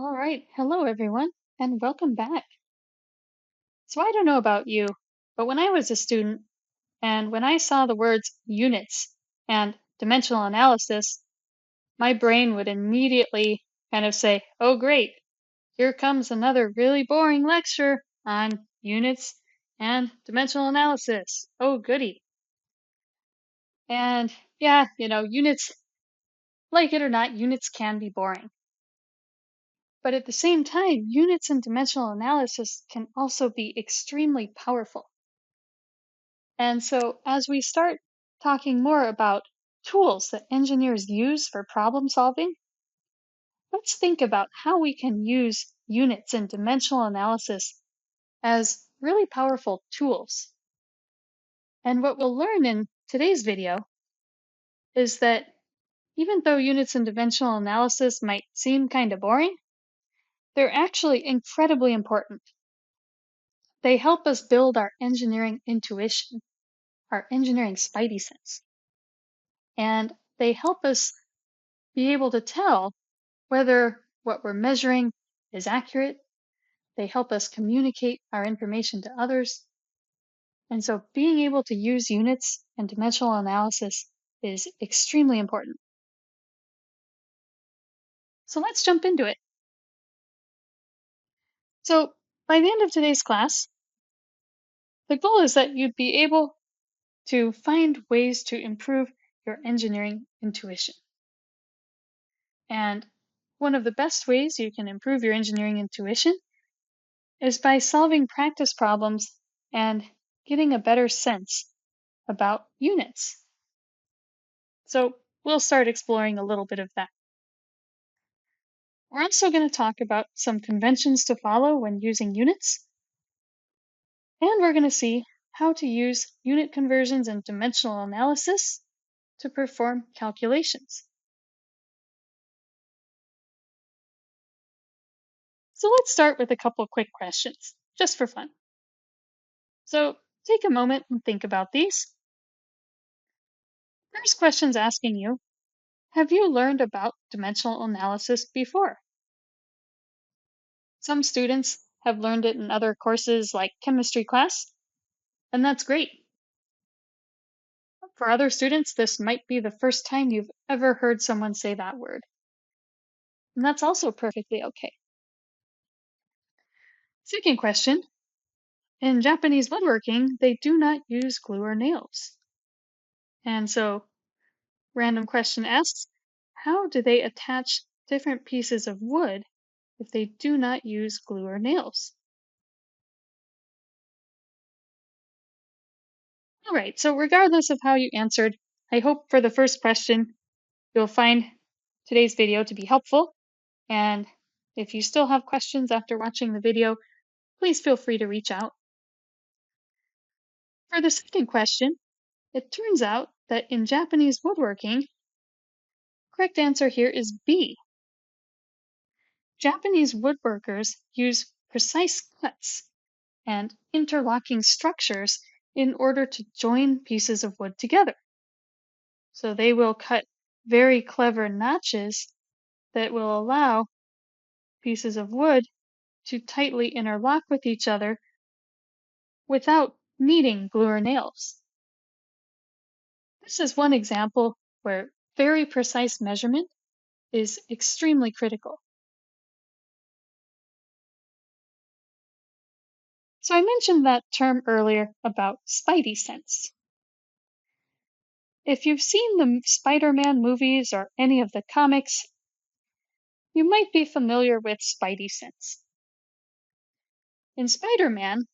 All right. Hello, everyone, and welcome back. So, I don't know about you, but when I was a student and when I saw the words units and dimensional analysis, my brain would immediately kind of say, oh, great, here comes another really boring lecture on units and dimensional analysis. Oh, goody. And yeah, units, like it or not, units can be boring. But at the same time, units and dimensional analysis can also be extremely powerful. And so, as we start talking more about tools that engineers use for problem solving, let's think about how we can use units and dimensional analysis as really powerful tools. And what we'll learn in today's video is that even though units and dimensional analysis might seem kind of boring, they're actually incredibly important. They help us build our engineering intuition, our engineering spidey sense, and they help us be able to tell whether what we're measuring is accurate. They help us communicate our information to others. And so being able to use units and dimensional analysis is extremely important. So let's jump into it. So by the end of today's class, the goal is that you'd be able to find ways to improve your engineering intuition. And one of the best ways you can improve your engineering intuition is by solving practice problems and getting a better sense about units. So we'll start exploring a little bit of that. We're also going to talk about some conventions to follow when using units, and we're going to see how to use unit conversions and dimensional analysis to perform calculations. So let's start with a couple quick questions, just for fun. So take a moment and think about these. First question's asking you, have you learned about dimensional analysis before? Some students have learned it in other courses like chemistry class, and that's great. For other students, this might be the first time you've ever heard someone say that word, and that's also perfectly okay. Second question, in Japanese woodworking, they do not use glue or nails. And so, random question asks, how do they attach different pieces of wood if they do not use glue or nails? All right, so regardless of how you answered, I hope for the first question, you'll find today's video to be helpful. And if you still have questions after watching the video, please feel free to reach out. For the second question, it turns out that in Japanese woodworking, correct answer here is B. Japanese woodworkers use precise cuts and interlocking structures in order to join pieces of wood together. So they will cut very clever notches that will allow pieces of wood to tightly interlock with each other without needing glue or nails. This is one example where very precise measurement is extremely critical. So I mentioned that term earlier about spidey sense. If you've seen the Spider-Man movies or any of the comics, you might be familiar with spidey sense. In Spider-Man,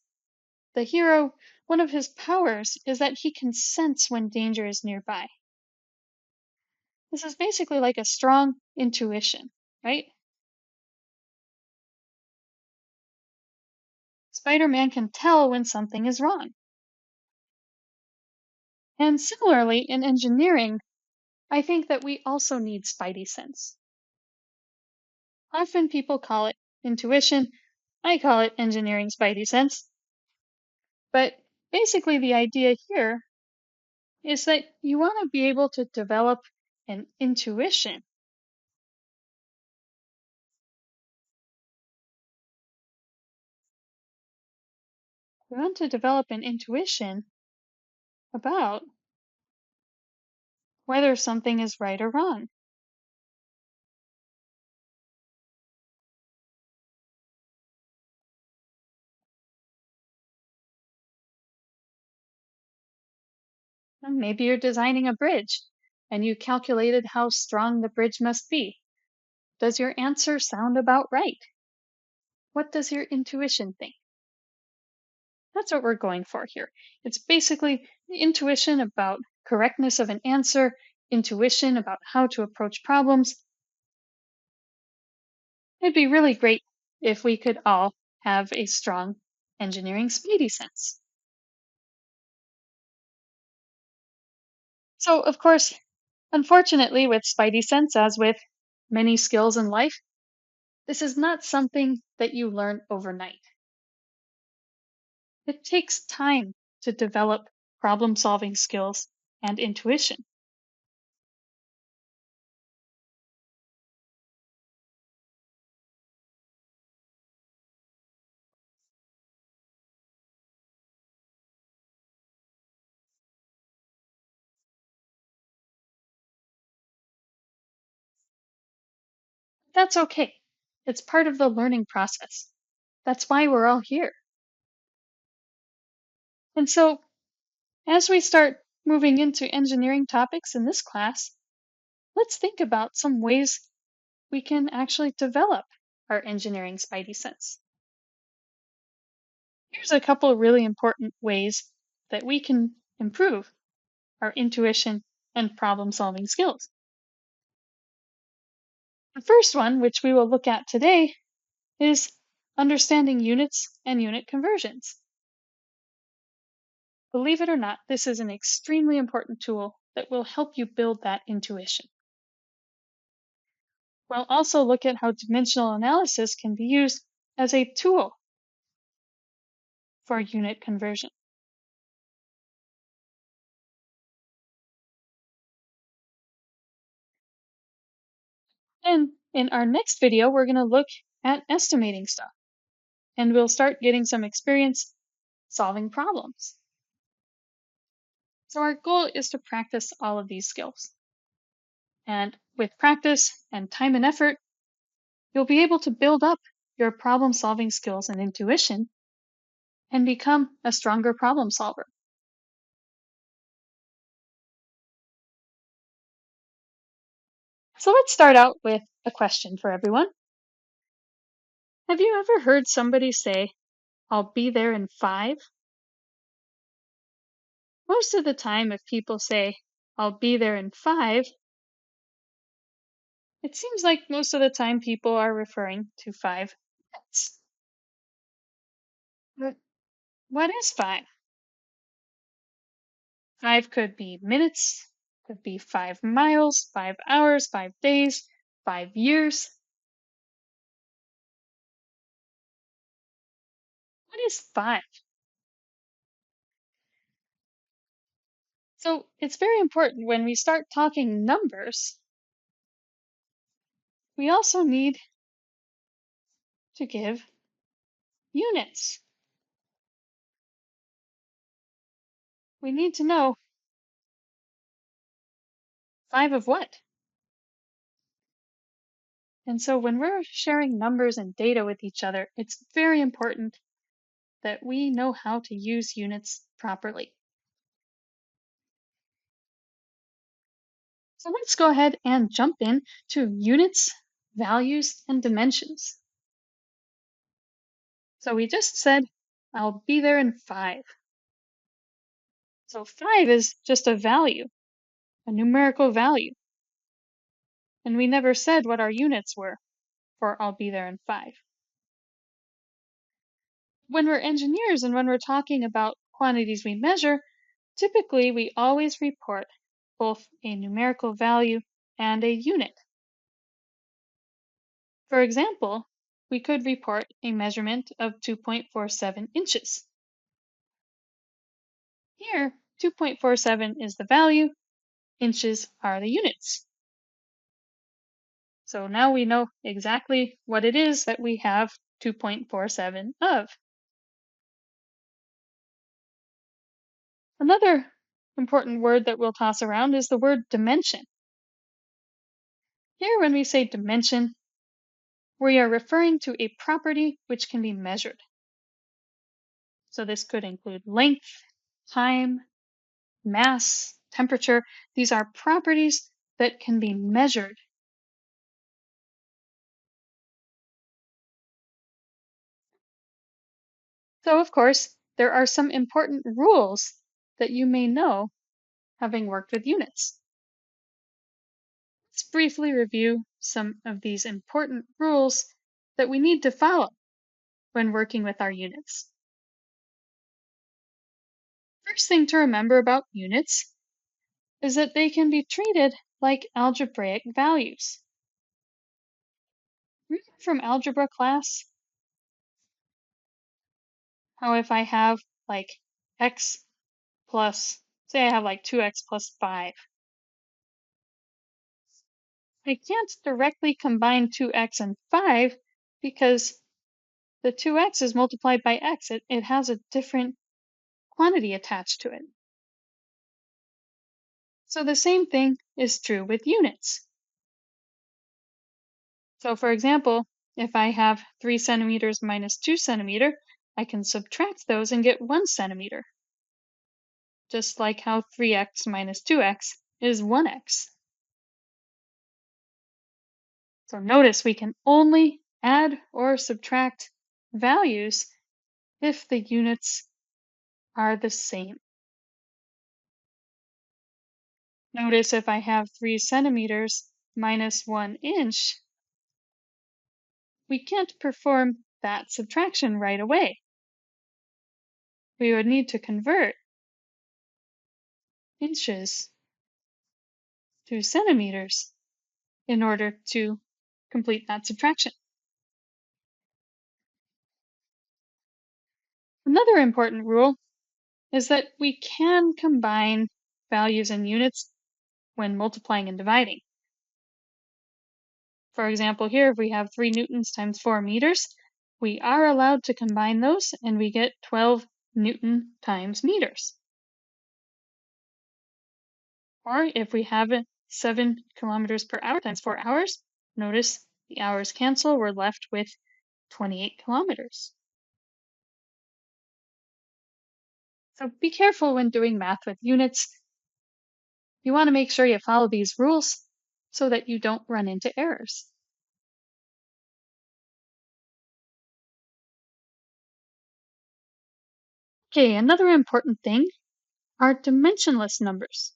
the hero, one of his powers is that he can sense when danger is nearby. This is basically like a strong intuition, right? Spider-Man can tell when something is wrong. And similarly, in engineering, I think that we also need spidey sense. Often people call it intuition. I call it engineering spidey sense. But basically, the idea here is that you want to be able to develop an intuition We want to develop an intuition about whether something is right or wrong. And maybe you're designing a bridge and you calculated how strong the bridge must be. Does your answer sound about right? What does your intuition think? That's what we're going for here. It's basically intuition about correctness of an answer, intuition about how to approach problems. It'd be really great if we could all have a strong engineering spidey sense. So, of course, unfortunately, with spidey sense, as with many skills in life, this is not something that you learn overnight. It takes time to develop problem solving skills and intuition. That's okay. It's part of the learning process. That's why we're all here. And so, as we start moving into engineering topics in this class, let's think about some ways we can actually develop our engineering spidey sense. Here's a couple of really important ways that we can improve our intuition and problem solving skills. The first one, which we will look at today, is understanding units and unit conversions. Believe it or not, this is an extremely important tool that will help you build that intuition. We'll also look at how dimensional analysis can be used as a tool for unit conversion. And in our next video, we're going to look at estimating stuff, and we'll start getting some experience solving problems. So our goal is to practice all of these skills. And with practice and time and effort, you'll be able to build up your problem solving skills and intuition and become a stronger problem solver. So let's start out with a question for everyone. Have you ever heard somebody say, I'll be there in 5? Most of the time, if people say, I'll be there in 5, it seems like most of the time people are referring to 5 minutes. But what is 5? 5 could be minutes, could be 5 miles, 5 hours, 5 days, 5 years. What is 5? So it's very important when we start talking numbers, we also need to give units. We need to know 5 of what? And so when we're sharing numbers and data with each other, it's very important that we know how to use units properly. So let's go ahead and jump in to units, values, and dimensions. So we just said, I'll be there in 5. So 5 is just a value, a numerical value. And we never said what our units were for I'll be there in 5. When we're engineers and when we're talking about quantities we measure, typically we always report both a numerical value and a unit. For example, we could report a measurement of 2.47 inches. Here, 2.47 is the value, inches are the units. So now we know exactly what it is that we have 2.47 of. Another important word that we'll toss around is the word dimension. Here, when we say dimension, we are referring to a property which can be measured. So this could include length, time, mass, temperature. These are properties that can be measured. So, of course, there are some important rules that you may know having worked with units. Let's briefly review some of these important rules that we need to follow when working with our units. First thing to remember about units is that they can be treated like algebraic values. Remember from algebra class how if I have like x plus, say I have like 2x plus 5, I can't directly combine 2x and 5 because the 2x is multiplied by x. It has a different quantity attached to it. So the same thing is true with units. So for example, if I have 3 centimeters minus 2 centimeter, I can subtract those and get 1 centimeter. Just like how 3x minus 2x is 1x. So notice we can only add or subtract values if the units are the same. Notice if I have 3 centimeters minus 1 inch, we can't perform that subtraction right away. We would need to convert inches to centimeters in order to complete that subtraction. Another important rule is that we can combine values and units when multiplying and dividing. For example, here if we have 3 newtons times 4 meters, we are allowed to combine those and we get 12 newton times meters. Or if we have 7 kilometers per hour times 4 hours, notice the hours cancel, we're left with 28 kilometers. So be careful when doing math with units. You want to make sure you follow these rules so that you don't run into errors. Okay, another important thing are dimensionless numbers.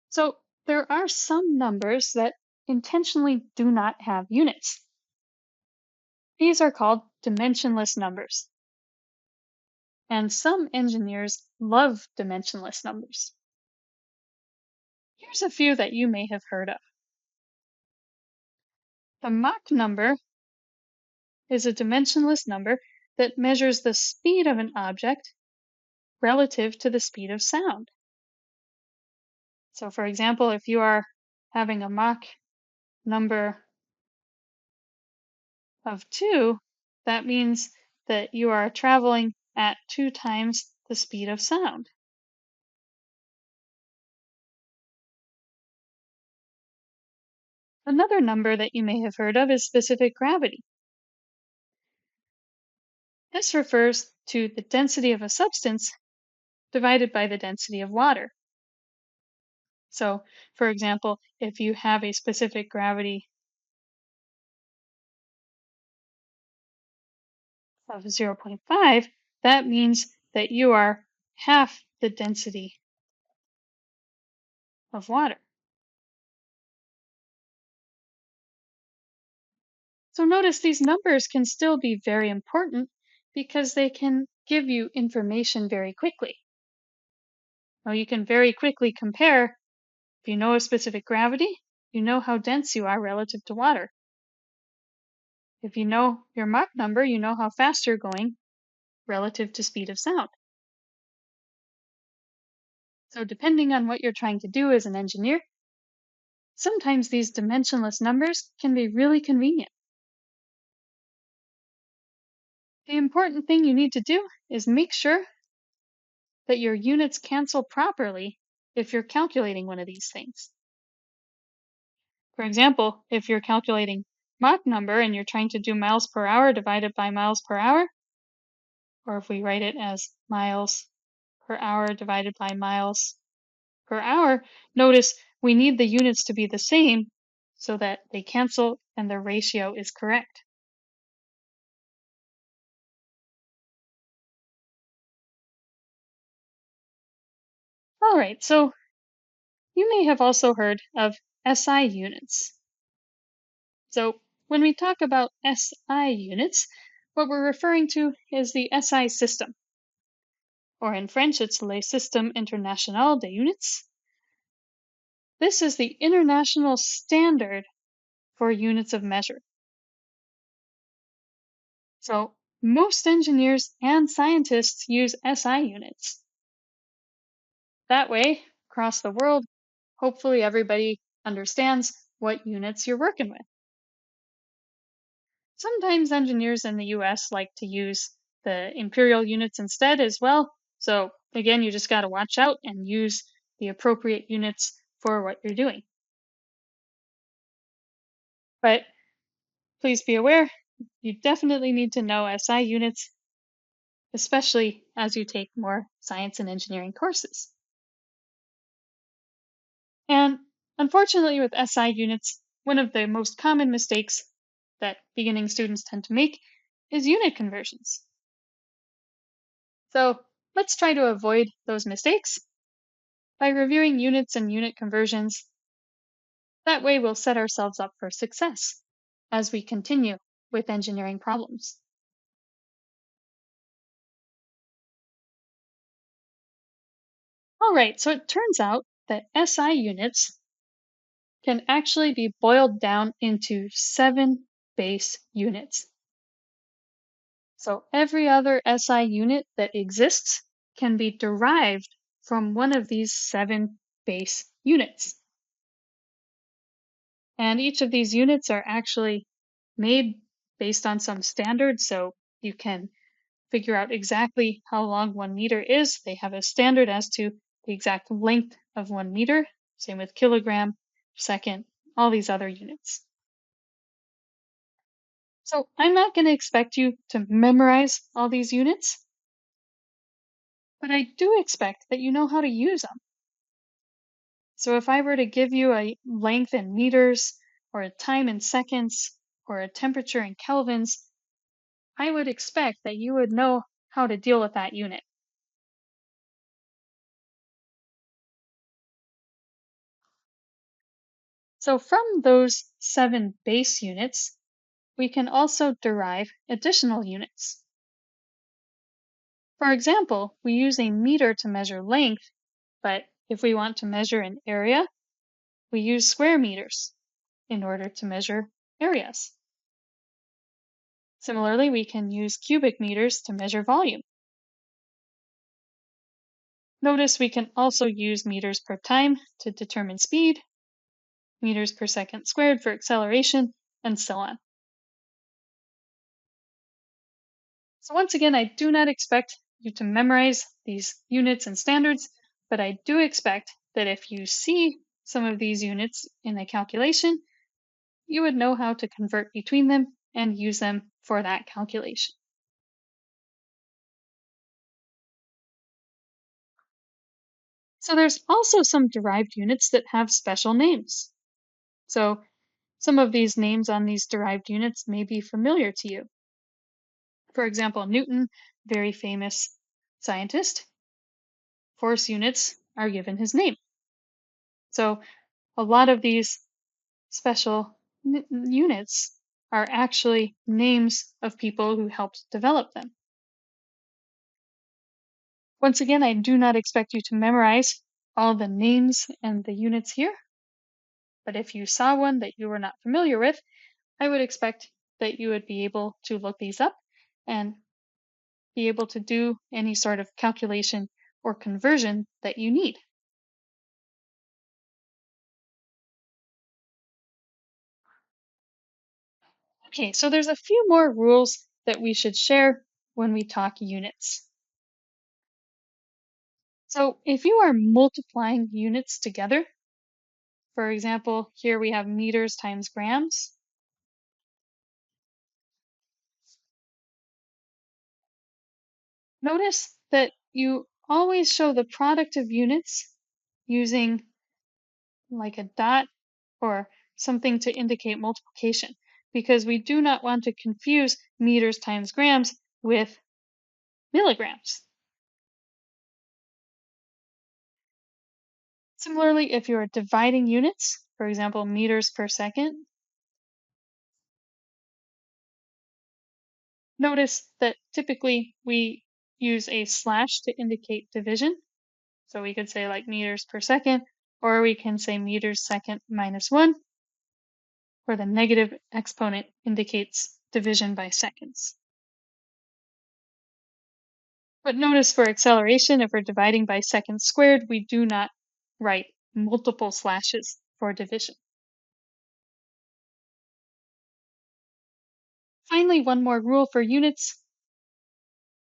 So there are some numbers that intentionally do not have units. These are called dimensionless numbers. And some engineers love dimensionless numbers. Here's a few that you may have heard of. The Mach number is a dimensionless number that measures the speed of an object relative to the speed of sound. So for example, if you are having a Mach number of 2, that means that you are traveling at 2 times the speed of sound. Another number that you may have heard of is specific gravity. This refers to the density of a substance divided by the density of water. So, for example, if you have a specific gravity of 0.5, that means that you are half the density of water. So notice these numbers can still be very important because they can give you information very quickly. Now you can very quickly compare, if you know a specific gravity, you know how dense you are relative to water. If you know your Mach number, you know how fast you're going relative to speed of sound. So depending on what you're trying to do as an engineer, sometimes these dimensionless numbers can be really convenient. The important thing you need to do is make sure that your units cancel properly if you're calculating one of these things. For example, if you're calculating Mach number and you're trying to do miles per hour divided by miles per hour, or if we write it as miles per hour divided by miles per hour, notice we need the units to be the same so that they cancel and the ratio is correct. All right, so you may have also heard of SI units. So when we talk about SI units, what we're referring to is the SI system, or in French, it's Le Système International des Units. This is the international standard for units of measure. So most engineers and scientists use SI units. That way, across the world, hopefully everybody understands what units you're working with. Sometimes engineers in the US like to use the imperial units instead as well. So again, you just got to watch out and use the appropriate units for what you're doing. But please be aware, you definitely need to know SI units, especially as you take more science and engineering courses. And unfortunately, with SI units, one of the most common mistakes that beginning students tend to make is unit conversions. So let's try to avoid those mistakes by reviewing units and unit conversions. That way, we'll set ourselves up for success as we continue with engineering problems. All right, so it turns out that SI units can actually be boiled down into 7 base units. So every other SI unit that exists can be derived from one of these 7 base units. And each of these units are actually made based on some standard, so you can figure out exactly how long 1 meter is. They have a standard as to the exact length of 1 meter, same with kilogram, second, all these other units. So I'm not going to expect you to memorize all these units, but I do expect that you know how to use them. So if I were to give you a length in meters, or a time in seconds, or a temperature in kelvins, I would expect that you would know how to deal with that unit. So from those 7 base units, we can also derive additional units. For example, we use a meter to measure length, but if we want to measure an area, we use square meters in order to measure areas. Similarly, we can use cubic meters to measure volume. Notice we can also use meters per time to determine speed, meters per second squared for acceleration, and so on. So once again, I do not expect you to memorize these units and standards, but I do expect that if you see some of these units in a calculation, you would know how to convert between them and use them for that calculation. So there's also some derived units that have special names. So some of these names on these derived units may be familiar to you. For example, Newton, very famous scientist, force units are given his name. So a lot of these special units are actually names of people who helped develop them. Once again, I do not expect you to memorize all the names and the units here, but if you saw one that you were not familiar with, I would expect that you would be able to look these up and be able to do any sort of calculation or conversion that you need. Okay, so there's a few more rules that we should share when we talk units. So if you are multiplying units together, for example, here we have meters times grams, notice that you always show the product of units using like a dot or something to indicate multiplication, because we do not want to confuse meters times grams with milligrams. Similarly, if you are dividing units, for example, meters per second, notice that typically we use a slash to indicate division. So we could say like meters per second, or we can say meters second minus 1, where the negative exponent indicates division by seconds. But notice for acceleration, if we're dividing by seconds squared, we do not write multiple slashes for division. Finally, one more rule for units.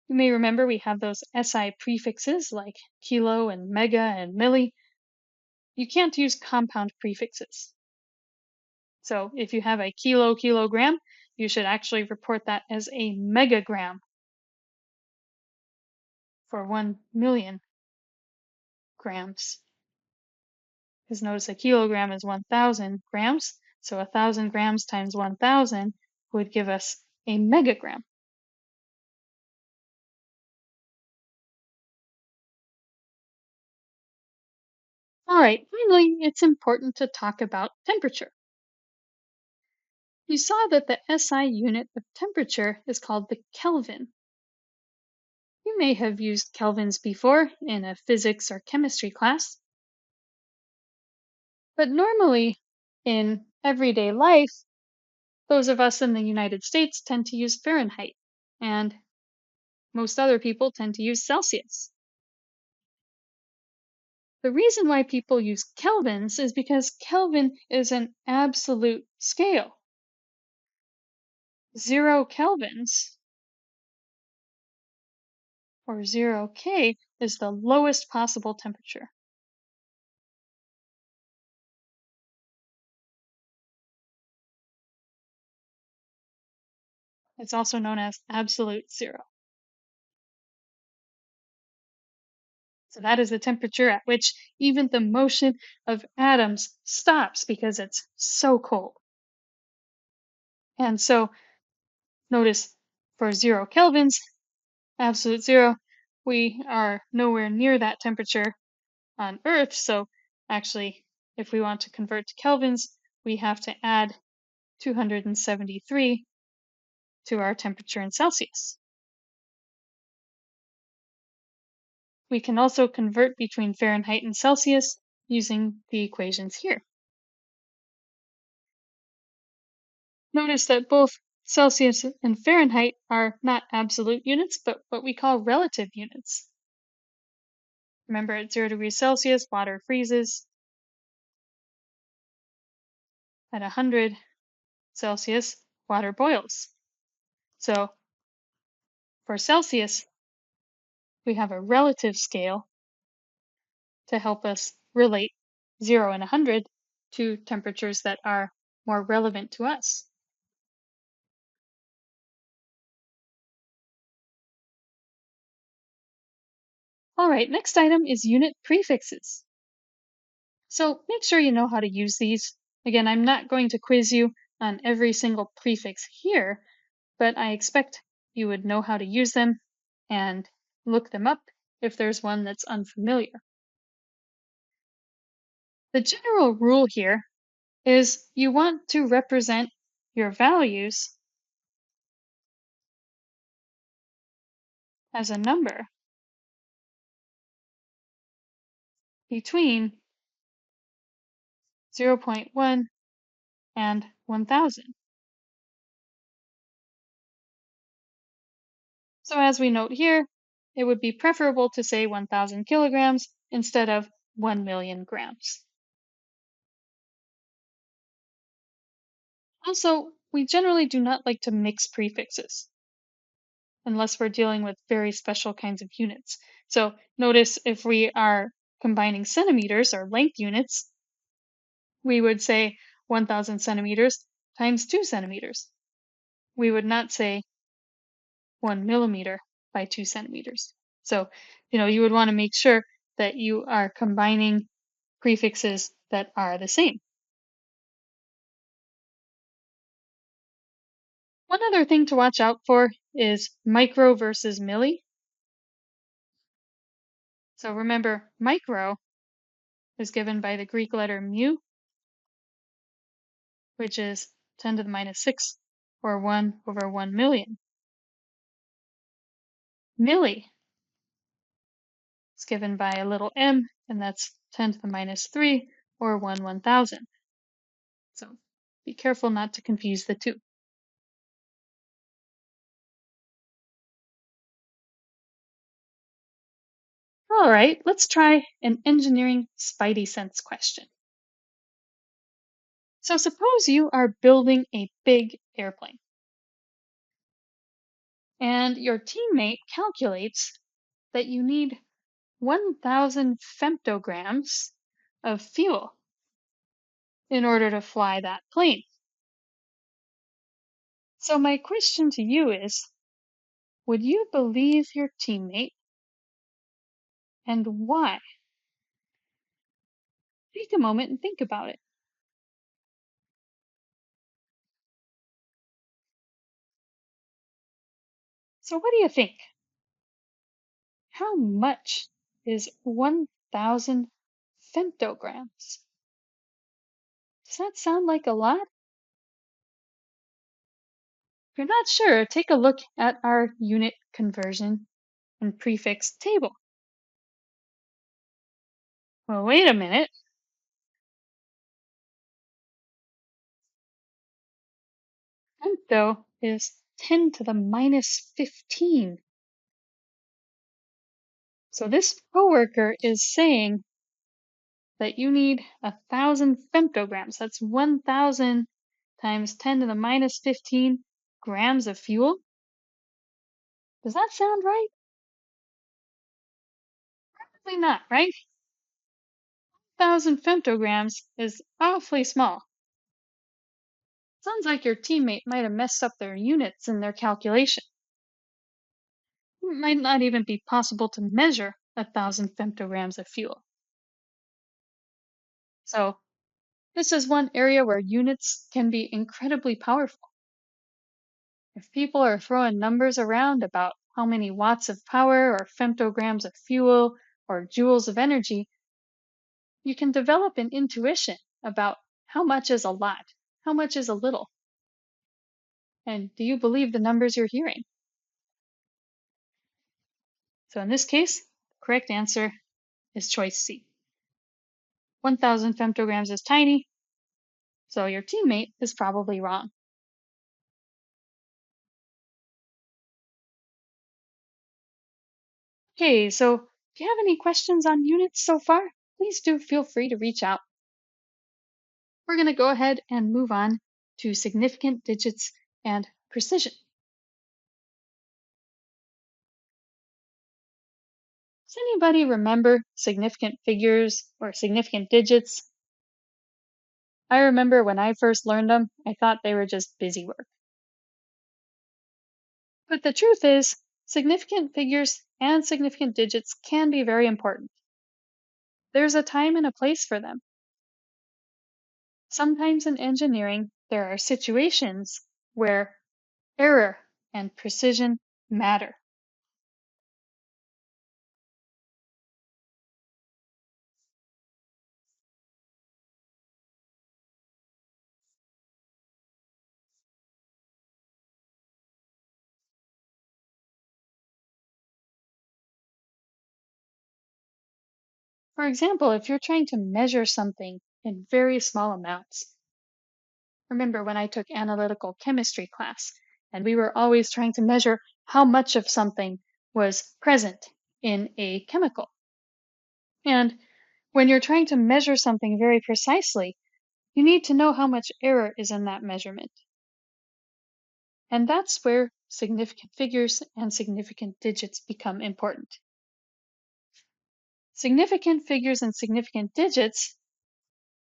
You may remember we have those SI prefixes like kilo and mega and milli. You can't use compound prefixes. So if you have a kilogram, you should actually report that as a megagram for 1 million grams. Because notice a kilogram is 1,000 grams, so 1,000 grams times 1,000 would give us a megagram. All right, finally, it's important to talk about temperature. You saw that the SI unit of temperature is called the Kelvin. You may have used kelvins before in a physics or chemistry class, but normally in everyday life, those of us in the United States tend to use Fahrenheit, and most other people tend to use Celsius. The reason why people use kelvins is because Kelvin is an absolute scale. 0 kelvins, or 0 K, is the lowest possible temperature. It's also known as absolute zero. So that is the temperature at which even the motion of atoms stops because it's so cold. And so notice for 0 kelvins, absolute zero, we are nowhere near that temperature on Earth. So actually, if we want to convert to kelvins, we have to add 273 to our temperature in Celsius. We can also convert between Fahrenheit and Celsius using the equations here. Notice that both Celsius and Fahrenheit are not absolute units, but what we call relative units. Remember, at 0 degrees Celsius, water freezes. At 100 Celsius, water boils. So for Celsius, we have a relative scale to help us relate 0 and 100 to temperatures that are more relevant to us. All right, next item is unit prefixes. So make sure you know how to use these. Again, I'm not going to quiz you on every single prefix here, but I expect you would know how to use them and look them up if there's one that's unfamiliar. The general rule here is you want to represent your values as a number between 0.1 and 1,000. So as we note here, it would be preferable to say 1,000 kilograms instead of 1 million grams. Also, we generally do not like to mix prefixes. unless we're dealing with very special kinds of units. So notice if we are combining centimeters or length units, we would say 1,000 centimeters times 2 centimeters. We would not say 1 millimeter by 2 centimeters. So, you would want to make sure that you are combining prefixes that are the same. One other thing to watch out for is micro versus milli. So remember, micro is given by the Greek letter mu, which is 10 to the minus 6, or 1 over 1 million. Milli is given by a little m, and that's 10 to the minus 3, or 1 1,000. So be careful not to confuse the two. All right, let's try an engineering spidey sense question. So suppose you are building a big airplane, and your teammate calculates that you need 1,000 femtograms of fuel in order to fly that plane. So my question to you is, would you believe your teammate, and why? Take a moment and think about it. So what do you think? How much is 1,000 femtograms? Does that sound like a lot? If you're not sure, take a look at our unit conversion and prefix table. Well, wait a minute. Femto is 10 to the minus 15. So this coworker is saying that you need 1,000 femtograms. That's 1,000 times 10 to the minus 15 grams of fuel. Does that sound right? Probably not, right? 1,000 femtograms is awfully small. Sounds like your teammate might have messed up their units in their calculation. It might not even be possible to measure 1,000 femtograms of fuel. So this is one area where units can be incredibly powerful. If people are throwing numbers around about how many watts of power or femtograms of fuel or joules of energy, you can develop an intuition about how much is a lot, how much is a little. And do you believe the numbers you're hearing? So in this case, the correct answer is choice C. 1,000 femtograms is tiny, so your teammate is probably wrong. Okay, so if you have any questions on units so far, please do feel free to reach out. We're going to go ahead and move on to significant digits and precision. Does anybody remember significant figures or significant digits? I remember when I first learned them, I thought they were just busy work. But the truth is, significant figures and significant digits can be very important. There's a time and a place for them. Sometimes in engineering, there are situations where error and precision matter. For example, if you're trying to measure something in very small amounts. Remember when I took analytical chemistry class, and we were always trying to measure how much of something was present in a chemical. And when you're trying to measure something very precisely, you need to know how much error is in that measurement. And that's where significant figures and significant digits become important. Significant figures and significant digits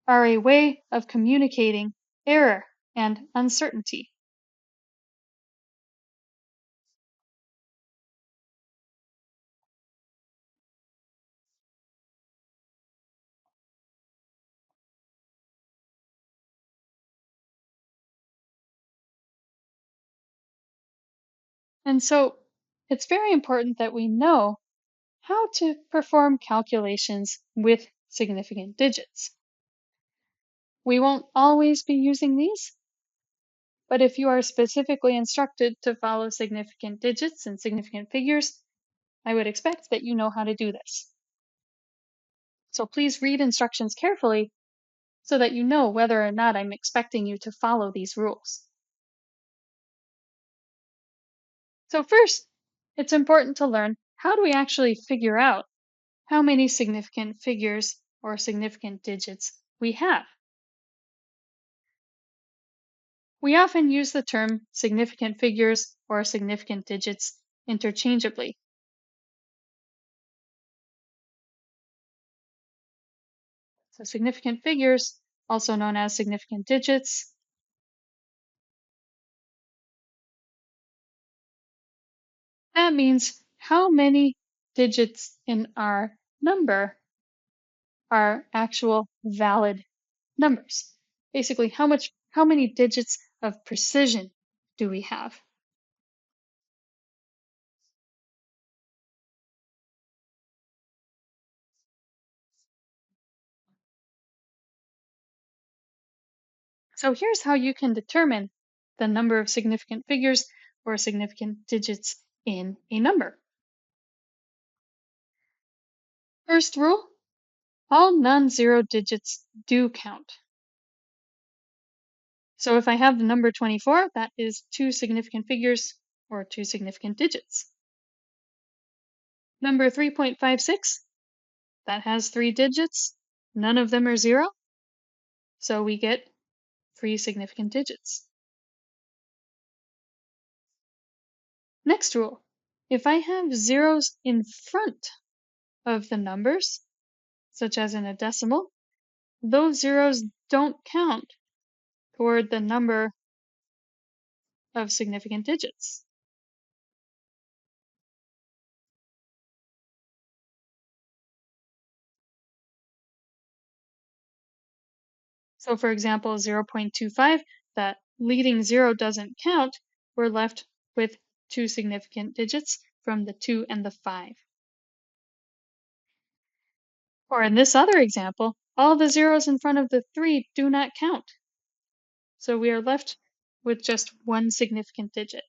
are a way of communicating error and uncertainty. And so it's very important that we know how to perform calculations with significant digits. We won't always be using these, but if you are specifically instructed to follow significant digits and significant figures, I would expect that you know how to do this. So please read instructions carefully so that you know whether or not I'm expecting you to follow these rules. So first, it's important to learn how do we actually figure out how many significant figures or significant digits we have. We often use the term significant figures or significant digits interchangeably. So significant figures, also known as significant digits, that means how many digits in our number are actual valid numbers. Basically, how many digits of precision do we have? So here's how you can determine the number of significant figures or significant digits in a number. First rule, all non-zero digits do count. So if I have the number 24, that is two significant figures or two significant digits. Number 3.56, that has three digits. None of them are zero. So we get three significant digits. Next rule, if I have zeros in front of the numbers, such as in a decimal, those zeros don't count toward the number of significant digits. So for example, 0.25, that leading zero doesn't count. We're left with two significant digits from the 2 and the 5. Or in this other example, all the zeros in front of the 3 do not count. So we are left with just one significant digit.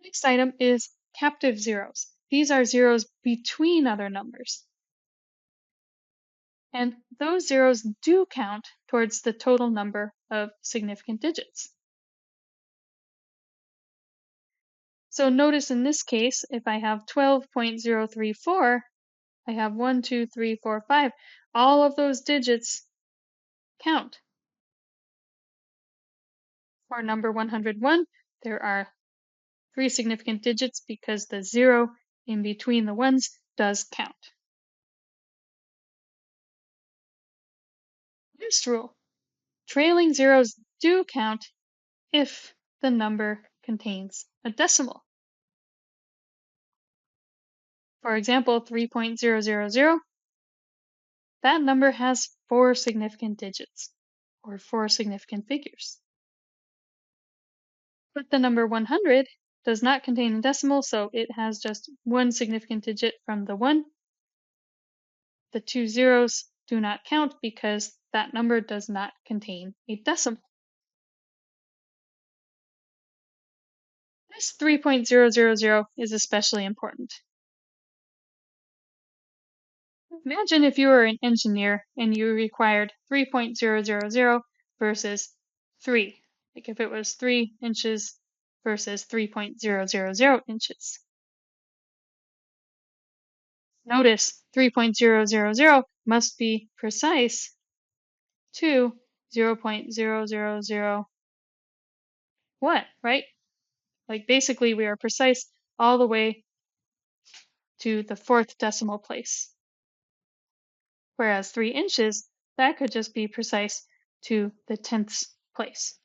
Next item is captive zeros. These are zeros between other numbers. And those zeros do count towards the total number of significant digits. So notice in this case, if I have 12.034, I have 1, 2, 3, 4, 5. All of those digits count. For number 101, there are three significant digits because the zero in between the ones does count. Next rule, trailing zeros do count if the number contains a decimal. For example, 3.000, that number has four significant digits, or four significant figures. But the number 100 does not contain a decimal, so it has just one significant digit from the 1. The two zeros do not count because that number does not contain a decimal. This 3.000 is especially important. Imagine if you were an engineer and you required 3.000 versus 3. Like if it was 3 inches versus 3.000 inches. Notice 3.000 must be precise to 0.000 what, right? Like basically we are precise all the way to the 4th decimal place. Whereas 3 inches, that could just be precise to the 10th place.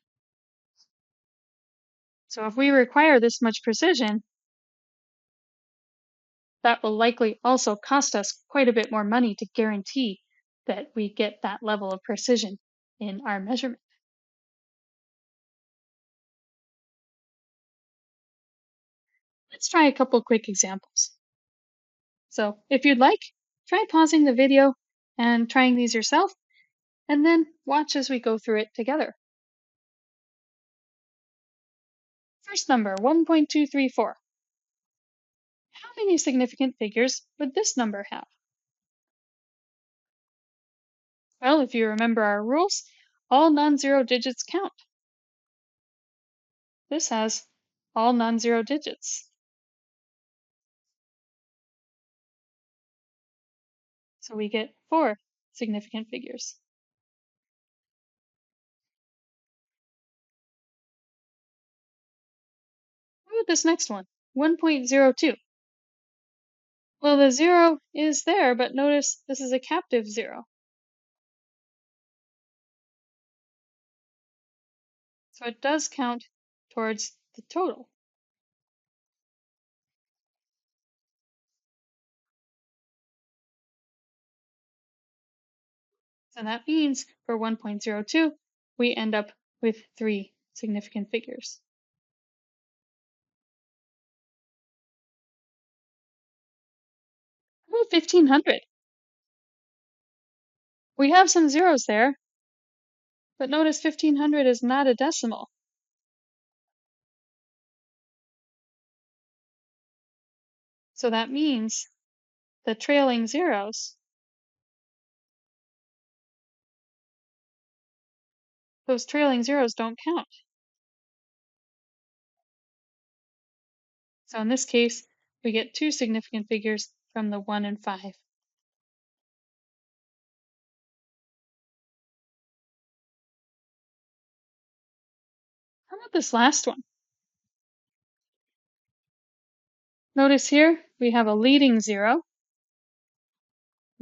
So if we require this much precision, that will likely also cost us quite a bit more money to guarantee that we get that level of precision in our measurement. Let's try a couple quick examples. So if you'd like, try pausing the video and trying these yourself, and then watch as we go through it together. First number, 1.234. How many significant figures would this number have? Well, if you remember our rules, all non-zero digits count. This has all non-zero digits. So we get 4 significant figures. What about this next one? 1.02. Well, the 0 is there, but notice this is a captive 0. So it does count towards the total. So that means for 1.02, we end up with 3 significant figures. How about 1500? We have some zeros there, but notice 1500 is not a decimal. So that means the trailing zeros, those trailing zeros don't count. So in this case, we get 2 significant figures from the 1 and 5. How about this last one? Notice here we have a leading 0.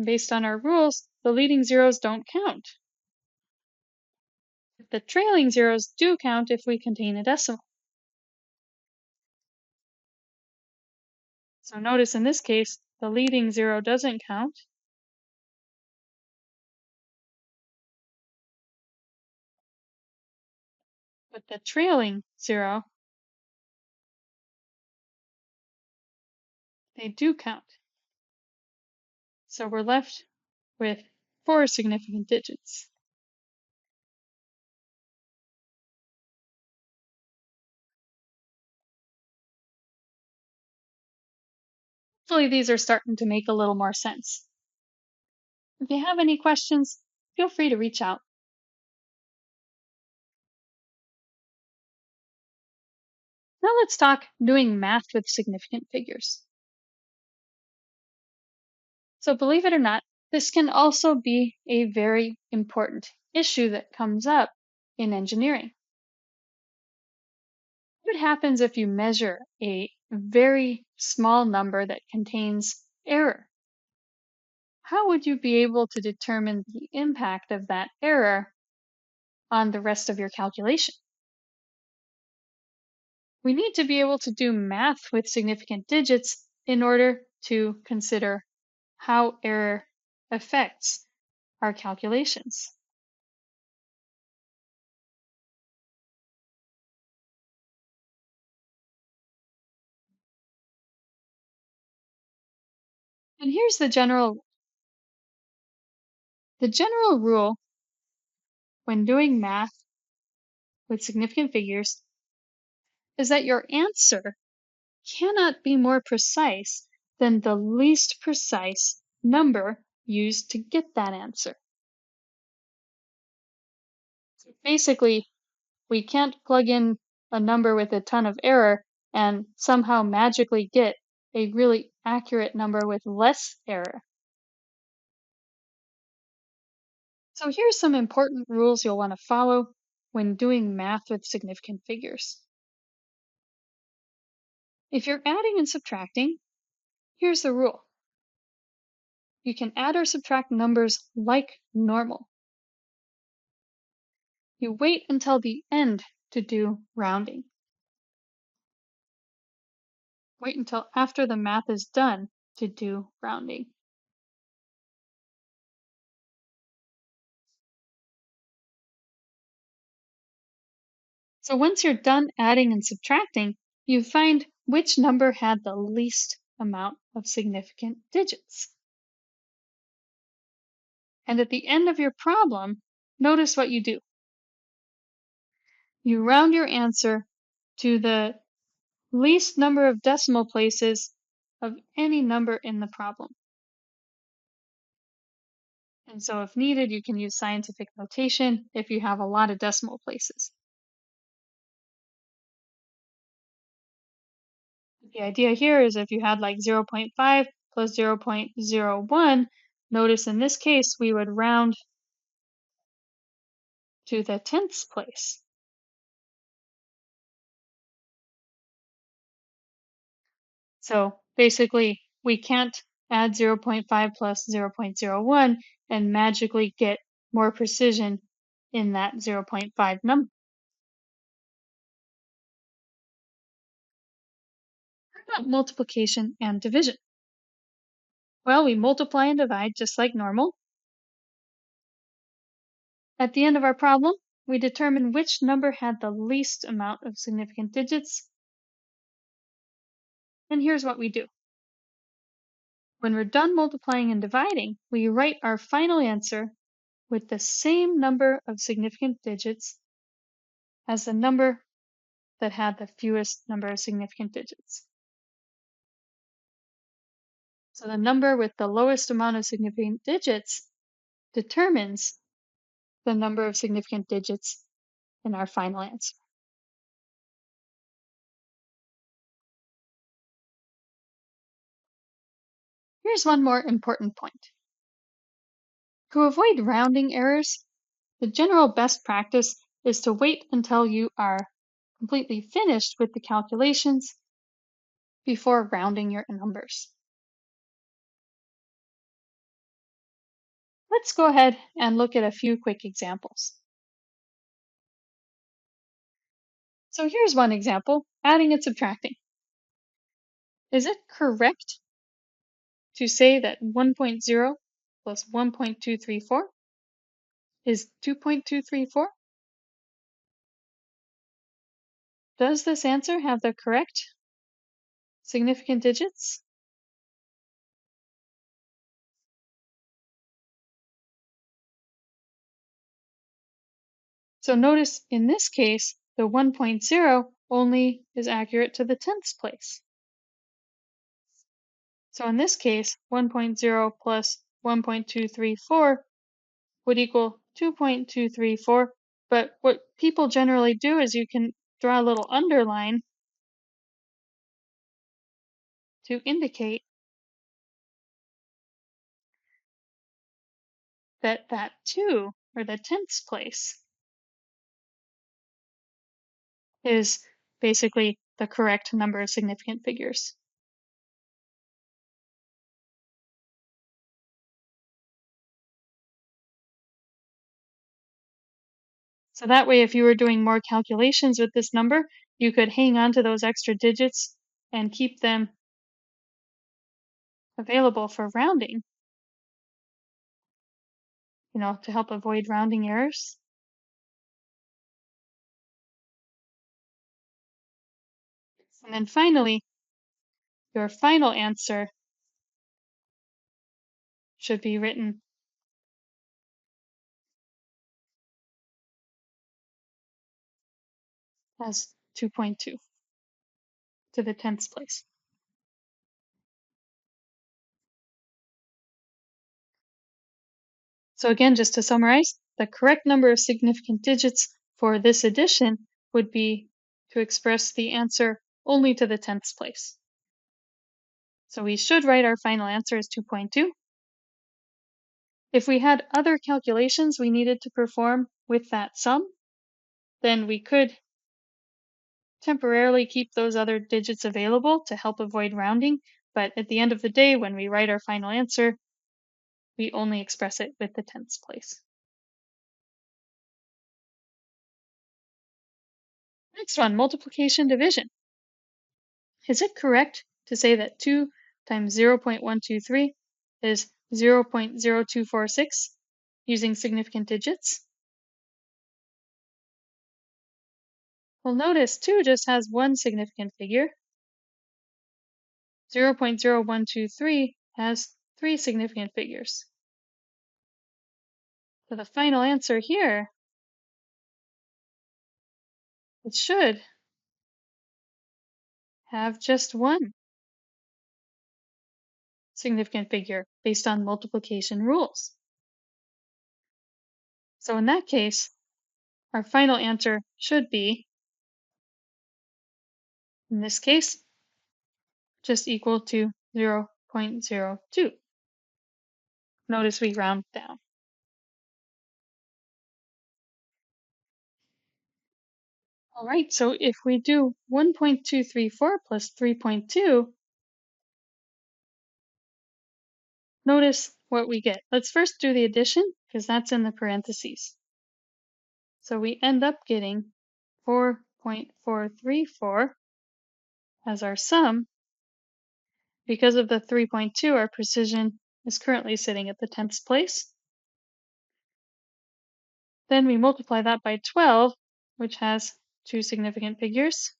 Based on our rules, the leading zeros don't count. The trailing zeros do count if we contain a decimal. So notice in this case, the leading 0 doesn't count. But the trailing 0, they do count. So we're left with 4 significant digits. Hopefully these are starting to make a little more sense. If you have any questions, feel free to reach out. Now let's talk doing math with significant figures. So believe it or not, this can also be a very important issue that comes up in engineering. What happens if you measure a very small number that contains error? How would you be able to determine the impact of that error on the rest of your calculation? We need to be able to do math with significant digits in order to consider how error affects our calculations. And here's the general rule when doing math with significant figures is that your answer cannot be more precise than the least precise number used to get that answer. So basically, we can't plug in a number with a ton of error and somehow magically get a really accurate number with less error. So here's some important rules you'll want to follow when doing math with significant figures. If you're adding and subtracting, here's the rule. You can add or subtract numbers like normal. You wait until the end to do rounding. Wait until after the math is done to do rounding. So once you're done adding and subtracting, you find which number had the least amount of significant digits. And at the end of your problem, notice what you do. You round your answer to the least number of decimal places of any number in the problem. And so if needed, you can use scientific notation if you have a lot of decimal places. The idea here is if you had like 0.5 plus 0.01, notice in this case we would round to the tenths place. So basically, we can't add 0.5 plus 0.01 and magically get more precision in that 0.5 number. How about multiplication and division? Well, we multiply and divide just like normal. At the end of our problem, we determine which number had the least amount of significant digits. And here's what we do. When we're done multiplying and dividing, we write our final answer with the same number of significant digits as the number that had the fewest number of significant digits. So the number with the lowest amount of significant digits determines the number of significant digits in our final answer. Here's one more important point. To avoid rounding errors, the general best practice is to wait until you are completely finished with the calculations before rounding your numbers. Let's go ahead and look at a few quick examples. So here's one example, adding and subtracting. Is it correct to say that 1.0 plus 1.234 is 2.234? Does this answer have the correct significant digits? So notice in this case, the 1.0 only is accurate to the tenths place. So in this case, 1.0 plus 1.234 would equal 2.234. But what people generally do is you can draw a little underline to indicate that that 2, or the tenths place, is basically the correct number of significant figures. So that way, if you were doing more calculations with this number, you could hang on to those extra digits and keep them available for rounding, to help avoid rounding errors. And then finally, your final answer should be written as 2.2 to the tenths place. So again, just to summarize, the correct number of significant digits for this addition would be to express the answer only to the tenths place. So we should write our final answer as 2.2. If we had other calculations we needed to perform with that sum, then we could temporarily keep those other digits available to help avoid rounding, but at the end of the day, when we write our final answer, we only express it with the tens place. Next one, multiplication division. Is it correct to say that 2 times 0.123 is 0.0246 using significant digits? Well, notice 2 just has one significant figure. 0.0123 has three significant figures. So the final answer here, it should have just one significant figure based on multiplication rules. So in that case, our final answer should be, in this case, just equal to 0.02. Notice we round down. All right, so if we do 1.234 plus 3.2, notice what we get. Let's first do the addition, because that's in the parentheses. So we end up getting 4.434 as our sum. Because of the 3.2, our precision is currently sitting at the tenths place. Then we multiply that by 12, which has two significant figures.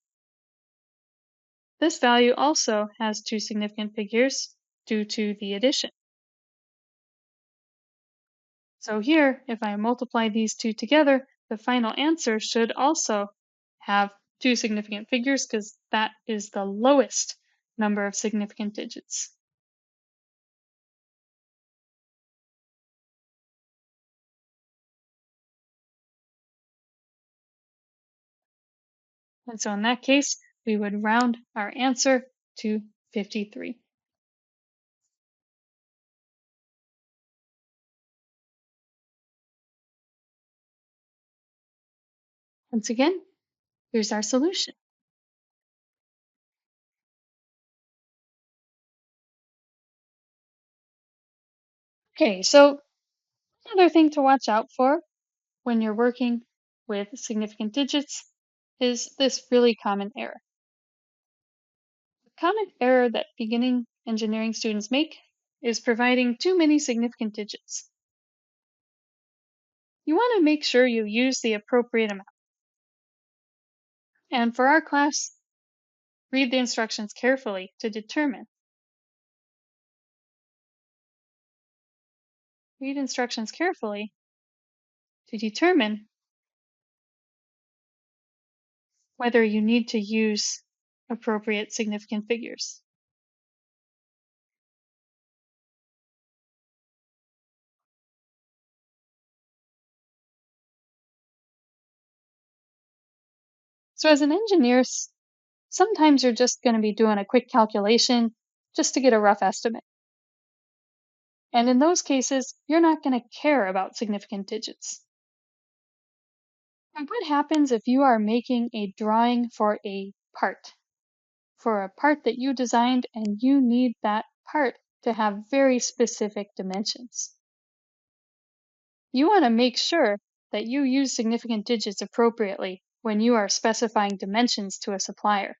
This value also has two significant figures due to the addition. So here, if I multiply these two together, the final answer should also have two significant figures because that is the lowest number of significant digits. And so in that case, we would round our answer to 53. Once again, here's our solution. Okay, so another thing to watch out for when you're working with significant digits is this really common error. The common error that beginning engineering students make is providing too many significant digits. You want to make sure you use the appropriate amount. And for our class, read the instructions carefully to determine. Read instructions carefully to determine whether you need to use appropriate significant figures. So as an engineer, sometimes you're just going to be doing a quick calculation just to get a rough estimate. And in those cases, you're not going to care about significant digits. And what happens if you are making a drawing for a part that you designed and you need that part to have very specific dimensions? You want to make sure that you use significant digits appropriately when you are specifying dimensions to a supplier.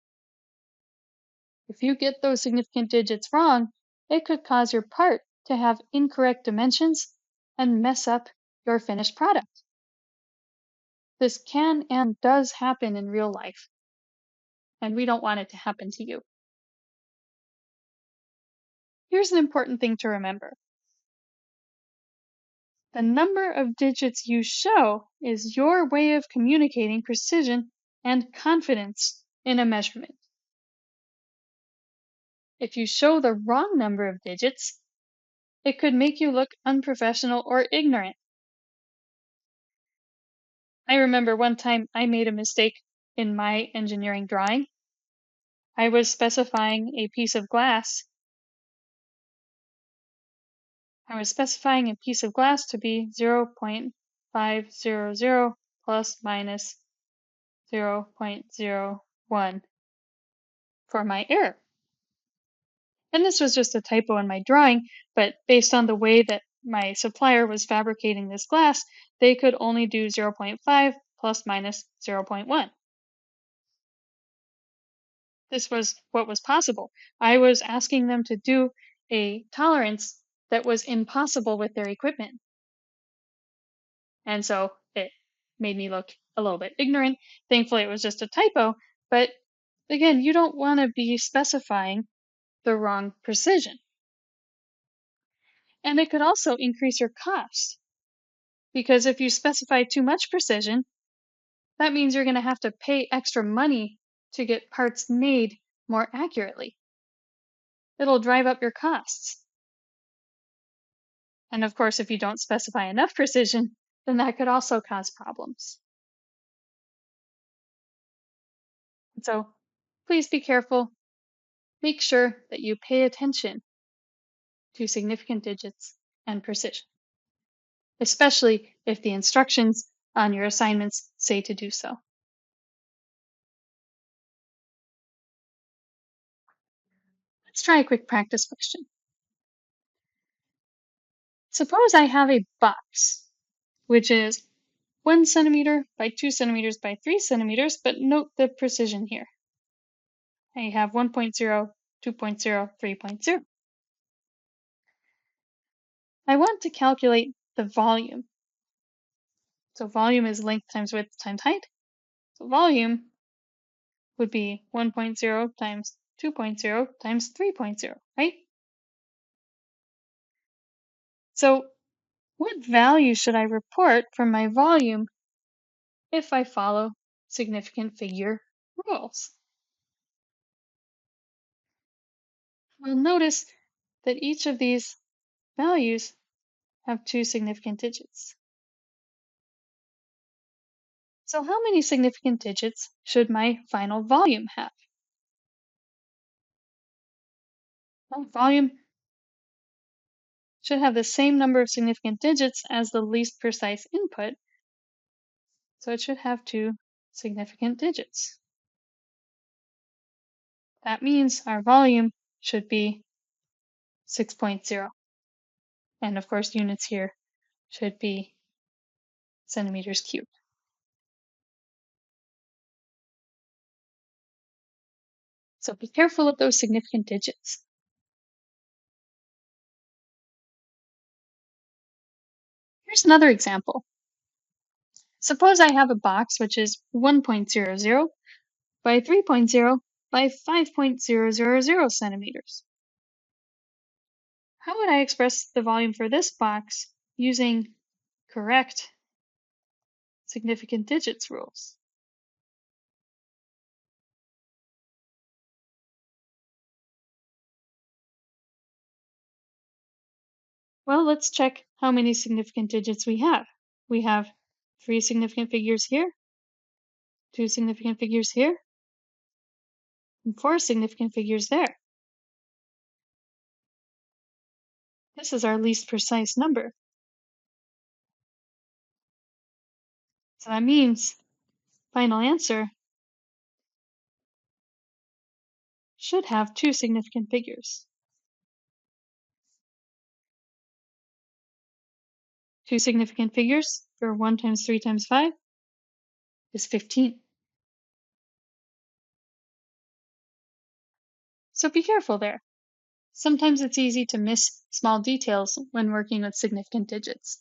If you get those significant digits wrong, it could cause your part to have incorrect dimensions and mess up your finished product. This can and does happen in real life, and we don't want it to happen to you. Here's an important thing to remember. The number of digits you show is your way of communicating precision and confidence in a measurement. If you show the wrong number of digits, it could make you look unprofessional or ignorant. I remember one time I made a mistake in my engineering drawing. I was specifying a piece of glass I was specifying a piece of glass to be 0.500 plus minus 0.01 for my error. And this was just a typo in my drawing, but based on the way that my supplier was fabricating this glass, they could only do 0.5 plus minus 0.1. This was what was possible. I was asking them to do a tolerance that was impossible with their equipment. And so it made me look a little bit ignorant. Thankfully, it was just a typo. But again, you don't want to be specifying the wrong precision. And it could also increase your cost. Because if you specify too much precision, that means you're going to have to pay extra money to get parts made more accurately. It'll drive up your costs. And of course, if you don't specify enough precision, then that could also cause problems. And so please be careful. Make sure that you pay attention to significant digits and precision, especially if the instructions on your assignments say to do so. Let's try a quick practice question. Suppose I have a box, which is 1 centimeter by 2 centimeters by 3 centimeters, but note the precision here. I have 1.0, 2.0, 3.0. I want to calculate the volume. So volume is length times width times height. So volume would be 1.0 times 2.0 times 3.0, right? So what value should I report for my volume if I follow significant figure rules? Well, notice that each of these values have 2 significant digits. So how many significant digits should my final volume have? Well, volume should have the same number of significant digits as the least precise input, so it should have 2 significant digits. That means our volume should be 6.0. And of course, units here should be centimeters cubed. So be careful of those significant digits. Here's another example. Suppose I have a box which is 1.00 by 3.0 by 5.000 centimeters. How would I express the volume for this box using correct significant digits rules? Well, let's check how many significant digits we have. We have 3 significant figures here, 2 significant figures here, and 4 significant figures there. This is our least precise number. So that means final answer should have 2 significant figures. 2 significant figures for 1 times 3 times 5 is 15. So be careful there. Sometimes it's easy to miss small details when working with significant digits.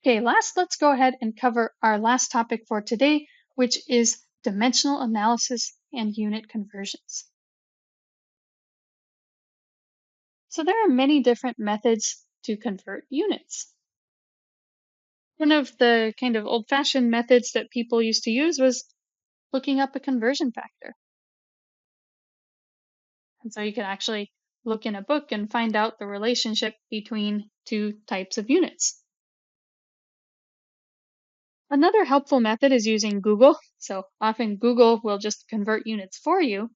Okay, let's go ahead and cover our last topic for today, which is dimensional analysis and unit conversions. So there are many different methods to convert units. One of the kind of old-fashioned methods that people used to use was looking up a conversion factor. And so you can actually look in a book and find out the relationship between 2 types of units. Another helpful method is using Google. So often Google will just convert units for you.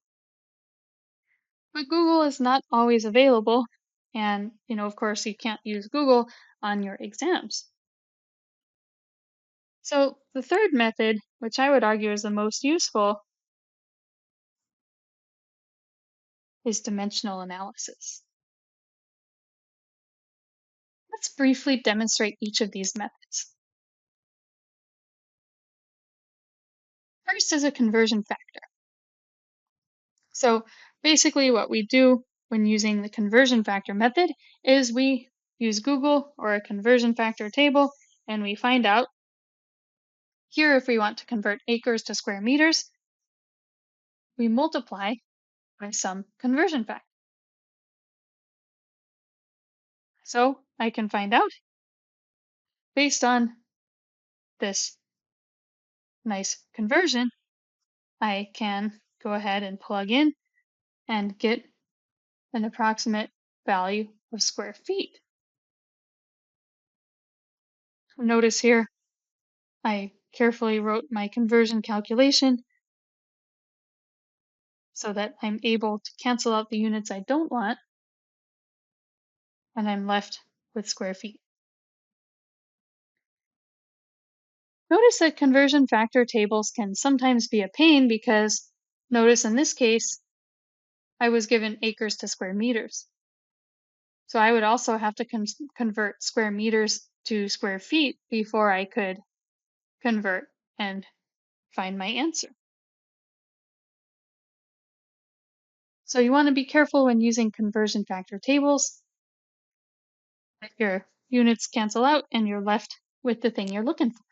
But Google is not always available. And, of course, you can't use Google on your exams. So the third method, which I would argue is the most useful, is dimensional analysis. Let's briefly demonstrate each of these methods. First is a conversion factor. So basically what we do when using the conversion factor method is we use Google or a conversion factor table and we find out here if we want to convert acres to square meters, we multiply by some conversion factor. So I can find out based on this nice conversion, I can go ahead and plug in and get an approximate value of square feet. Notice here, I carefully wrote my conversion calculation so that I'm able to cancel out the units I don't want, and I'm left with square feet. Notice that conversion factor tables can sometimes be a pain because notice in this case, I was given acres to square meters. So I would also have to convert square meters to square feet before I could convert and find my answer. So you want to be careful when using conversion factor tables that your units cancel out and you're left with the thing you're looking for.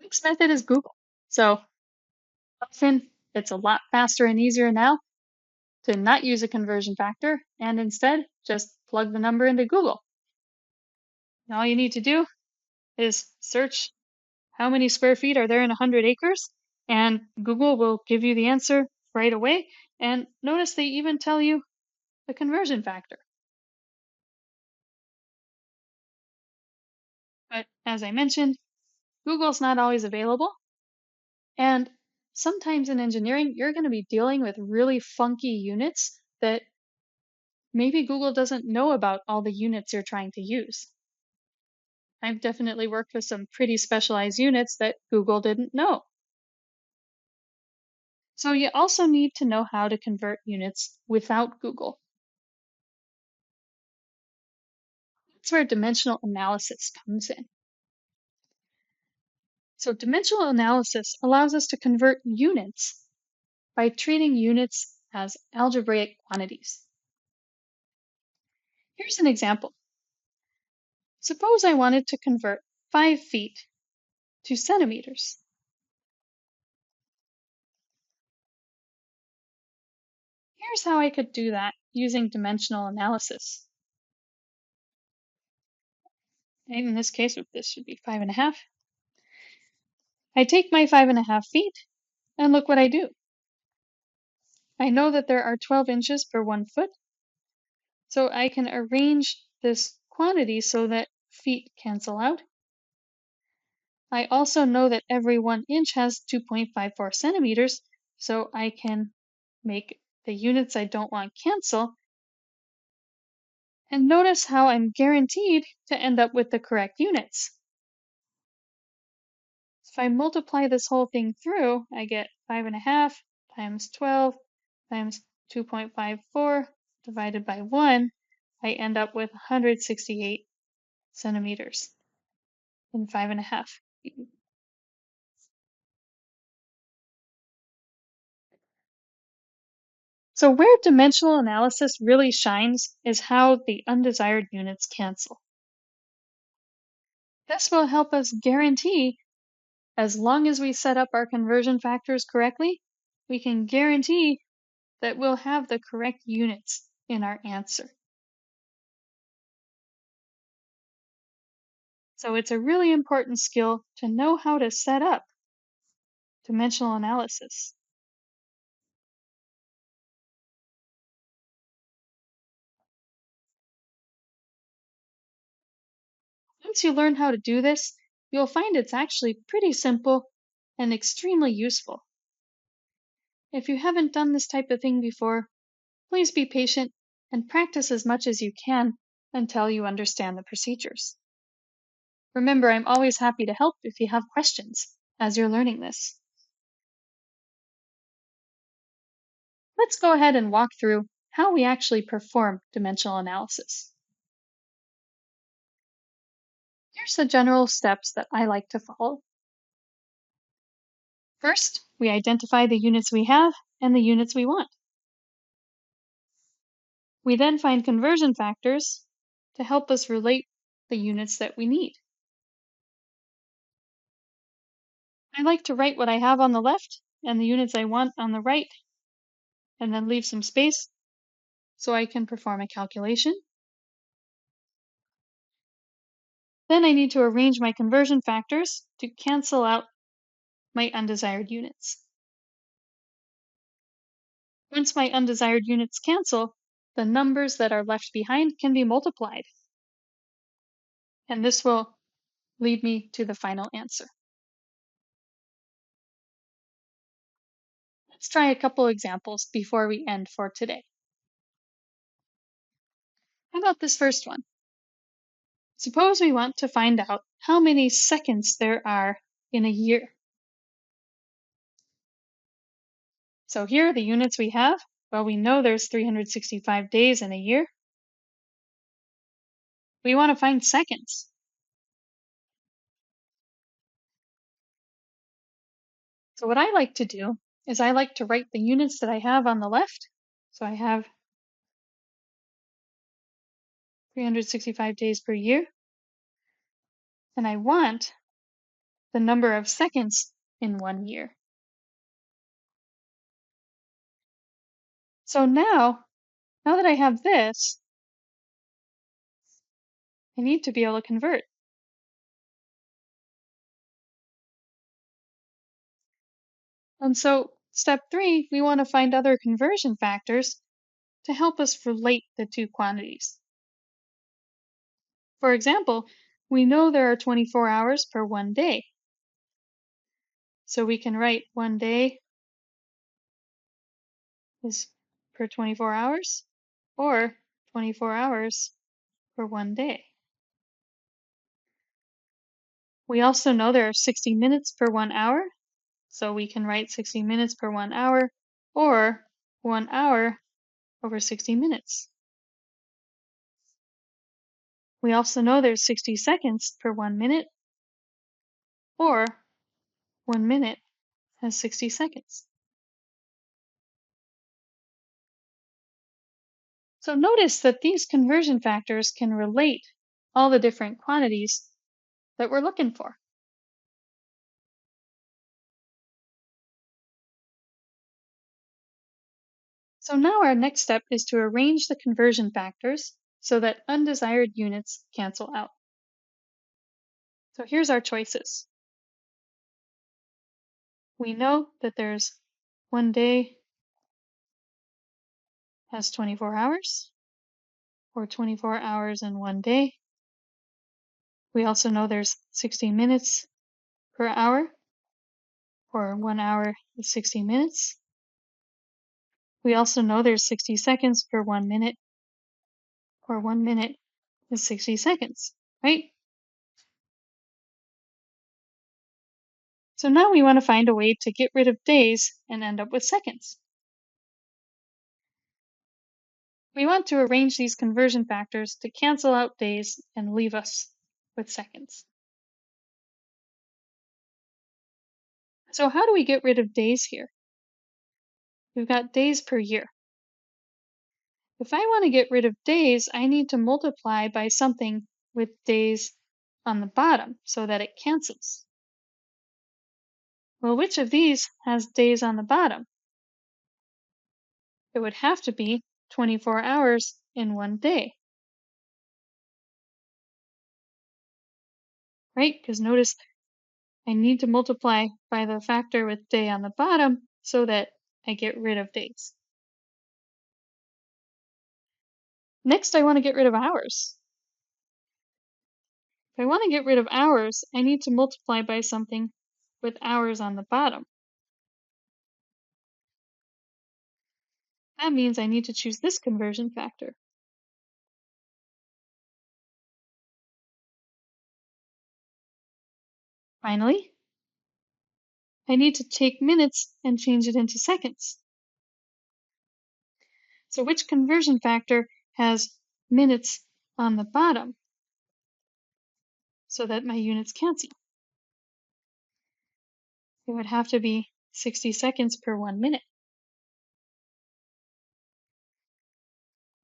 Next method is Google. So often it's a lot faster and easier now to not use a conversion factor and instead just plug the number into Google. And all you need to do is search how many square feet are there in 100 acres, and Google will give you the answer right away. And notice they even tell you the conversion factor. But as I mentioned, Google's not always available. And sometimes in engineering, you're going to be dealing with really funky units that maybe Google doesn't know about all the units you're trying to use. I've definitely worked with some pretty specialized units that Google didn't know. So you also need to know how to convert units without Google. That's where dimensional analysis comes in. So dimensional analysis allows us to convert units by treating units as algebraic quantities. Here's an example. Suppose I wanted to convert 5 feet to centimeters. Here's how I could do that using dimensional analysis. And in this case, this should be 5.5. I take my 5.5 feet and look what I do. I know that there are 12 inches per 1 foot, so I can arrange this quantity so that feet cancel out. I also know that every 1 inch has 2.54 centimeters, so I can make the units I don't want cancel. And notice how I'm guaranteed to end up with the correct units. If I multiply this whole thing through, I get 5.5 times 12 times 2.54 divided by 1. I end up with 168 centimeters in 5.5 feet. So where dimensional analysis really shines is how the undesired units cancel. This will help us guarantee, as long as we set up our conversion factors correctly, we can guarantee that we'll have the correct units in our answer. So it's a really important skill to know how to set up dimensional analysis. Once you learn how to do this, you'll find it's actually pretty simple and extremely useful. If you haven't done this type of thing before, please be patient and practice as much as you can until you understand the procedures. Remember, I'm always happy to help if you have questions as you're learning this. Let's go ahead and walk through how we actually perform dimensional analysis. Here's the general steps that I like to follow. First, we identify the units we have and the units we want. We then find conversion factors to help us relate the units that we need. I like to write what I have on the left and the units I want on the right, and then leave some space so I can perform a calculation. Then I need to arrange my conversion factors to cancel out my undesired units. Once my undesired units cancel, the numbers that are left behind can be multiplied. And this will lead me to the final answer. Let's try a couple examples before we end for today. How about this first one? Suppose we want to find out how many seconds there are in a year. So here are the units we have. Well, we know there's 365 days in a year. We want to find seconds. So what I like to do is I like to write the units that I have on the left. So I have 365 days per year. And I want the number of seconds in 1 year. So now that I have this, I need to be able to convert. And so step 3, we want to find other conversion factors to help us relate the two quantities. For example, we know there are 24 hours per 1 day. So we can write 1 day is per 24 hours, or 24 hours per 1 day. We also know there are 60 minutes per 1 hour, so we can write 60 minutes per 1 hour, or 1 hour over 60 minutes. We also know there's 60 seconds per 1 minute, or 1 minute has 60 seconds. So notice that these conversion factors can relate all the different quantities that we're looking for. So now our next step is to arrange the conversion factors so that undesired units cancel out. So here's our choices. We know that there's 1 day has 24 hours, or 24 hours in 1 day. We also know there's 60 minutes per hour, or 1 hour is 60 minutes. We also know there's 60 seconds per 1 minute, or 1 minute is 60 seconds, right? So now we want to find a way to get rid of days and end up with seconds. We want to arrange these conversion factors to cancel out days and leave us with seconds. So how do we get rid of days here? We've got days per year. If I want to get rid of days, I need to multiply by something with days on the bottom so that it cancels. Well, which of these has days on the bottom? It would have to be 24 hours in 1 day. Right? Because notice I need to multiply by the factor with day on the bottom so that I get rid of days. Next, I want to get rid of hours. If I want to get rid of hours, I need to multiply by something with hours on the bottom. That means I need to choose this conversion factor. Finally, I need to take minutes and change it into seconds. So which conversion factor has minutes on the bottom so that my units cancel? It would have to be 60 seconds per 1 minute.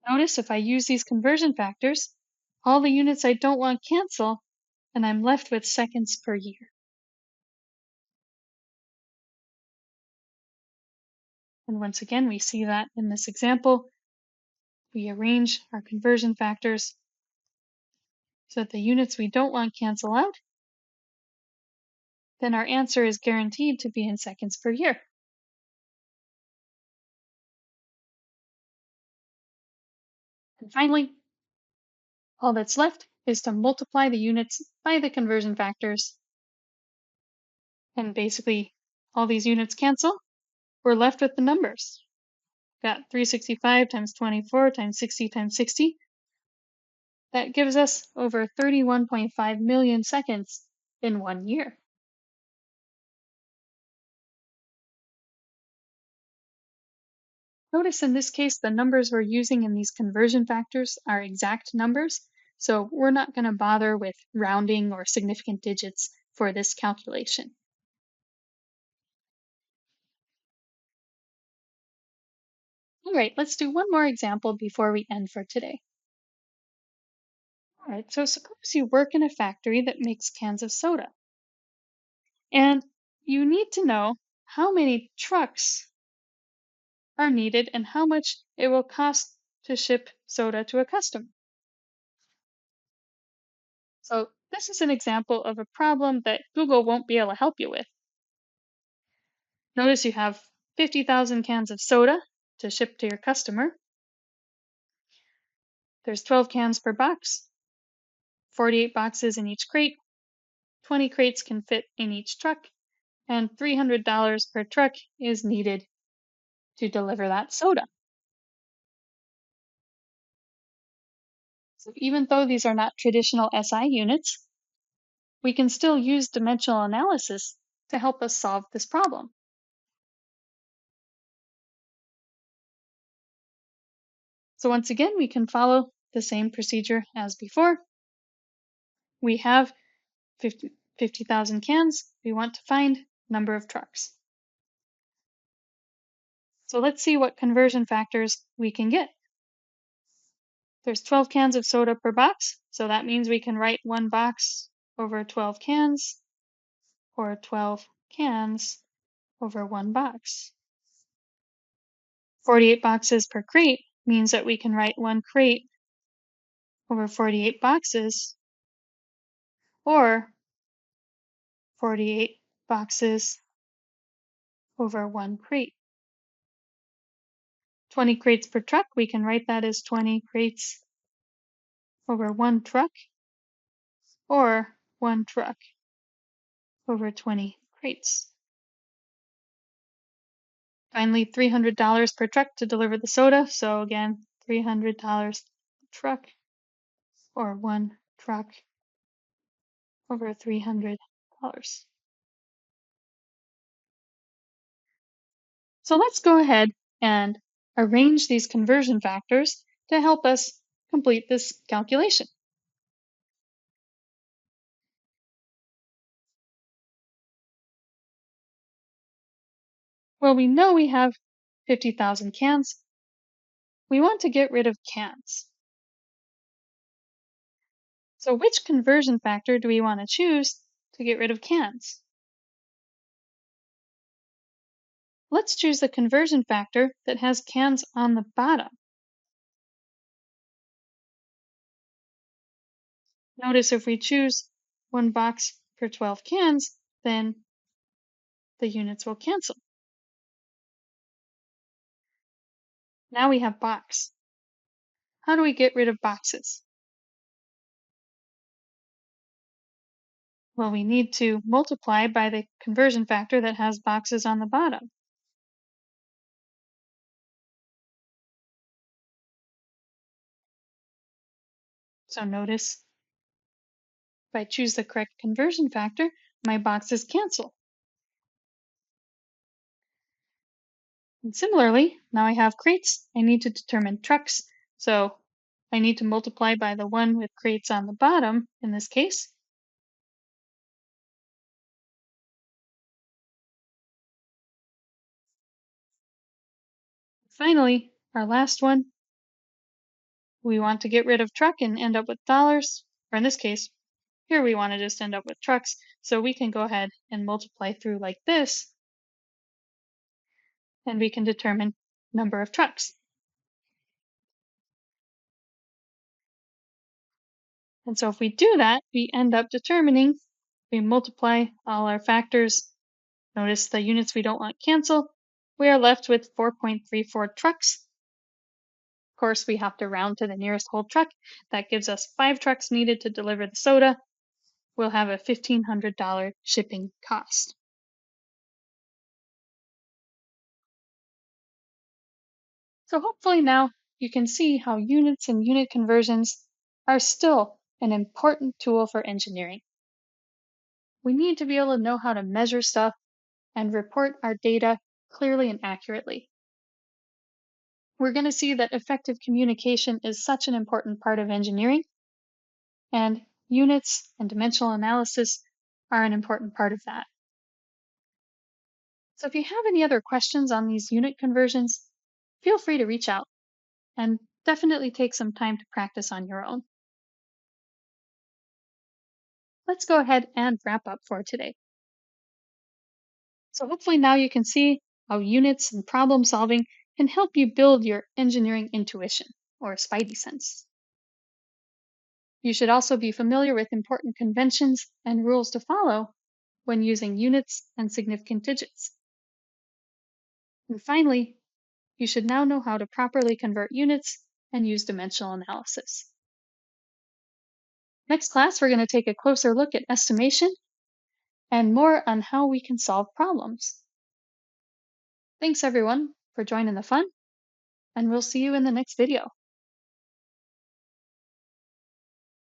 Notice if I use these conversion factors, all the units I don't want cancel, and I'm left with seconds per year. And once again, we see that in this example, we arrange our conversion factors so that the units we don't want cancel out, then our answer is guaranteed to be in seconds per year. And finally, all that's left is to multiply the units by the conversion factors. And basically, all these units cancel. We're left with the numbers. Got 365 times 24 times 60 times 60. That gives us over 31.5 million seconds in 1 year. Notice in this case, the numbers we're using in these conversion factors are exact numbers, so we're not going to bother with rounding or significant digits for this calculation. All right, let's do one more example before we end for today. All right, so suppose you work in a factory that makes cans of soda, and you need to know how many trucks are needed and how much it will cost to ship soda to a customer. So this is an example of a problem that Google won't be able to help you with. Notice you have 50,000 cans of soda to ship to your customer. There's 12 cans per box, 48 boxes in each crate, 20 crates can fit in each truck, and $300 per truck is needed to deliver that soda. So even though these are not traditional SI units, we can still use dimensional analysis to help us solve this problem. So once again, we can follow the same procedure as before. We have 50,000 cans. We want to find number of trucks. So let's see what conversion factors we can get. There's 12 cans of soda per box, so that means we can write one box over 12 cans, or 12 cans over one box. 48 boxes per crate means that we can write one crate over 48 boxes, or 48 boxes over one crate. 20 crates per truck, we can write that as 20 crates over one truck, or one truck over 20 crates. Finally, $300 per truck to deliver the soda. So again, $300 per truck, or one truck over $300. So let's go ahead and arrange these conversion factors to help us complete this calculation. Well, we know we have 50,000 cans. We want to get rid of cans. So which conversion factor do we want to choose to get rid of cans? Let's choose the conversion factor that has cans on the bottom. Notice if we choose one box per 12 cans, then the units will cancel. Now we have box. How do we get rid of boxes? Well, we need to multiply by the conversion factor that has boxes on the bottom. So notice if I choose the correct conversion factor, my boxes cancel. And similarly, now I have crates, I need to determine trucks. So I need to multiply by the one with crates on the bottom in this case. Finally, our last one, we want to get rid of truck and end up with dollars, or in this case, here we want to just end up with trucks. So we can go ahead and multiply through like this, and we can determine number of trucks. And so if we do that, we end up determining, we multiply all our factors. Notice the units we don't want cancel. We are left with 4.34 trucks. Of course, we have to round to the nearest whole truck. That gives us 5 trucks needed to deliver the soda. We'll have a $1,500 shipping cost. So hopefully now you can see how units and unit conversions are still an important tool for engineering. We need to be able to know how to measure stuff and report our data clearly and accurately. We're going to see that effective communication is such an important part of engineering, and units and dimensional analysis are an important part of that. So if you have any other questions on these unit conversions, feel free to reach out and definitely take some time to practice on your own. Let's go ahead and wrap up for today. So hopefully now you can see how units and problem solving can help you build your engineering intuition or spidey sense. You should also be familiar with important conventions and rules to follow when using units and significant digits. And finally, you should now know how to properly convert units and use dimensional analysis. Next class, we're going to take a closer look at estimation and more on how we can solve problems. Thanks everyone for joining the fun, and we'll see you in the next video.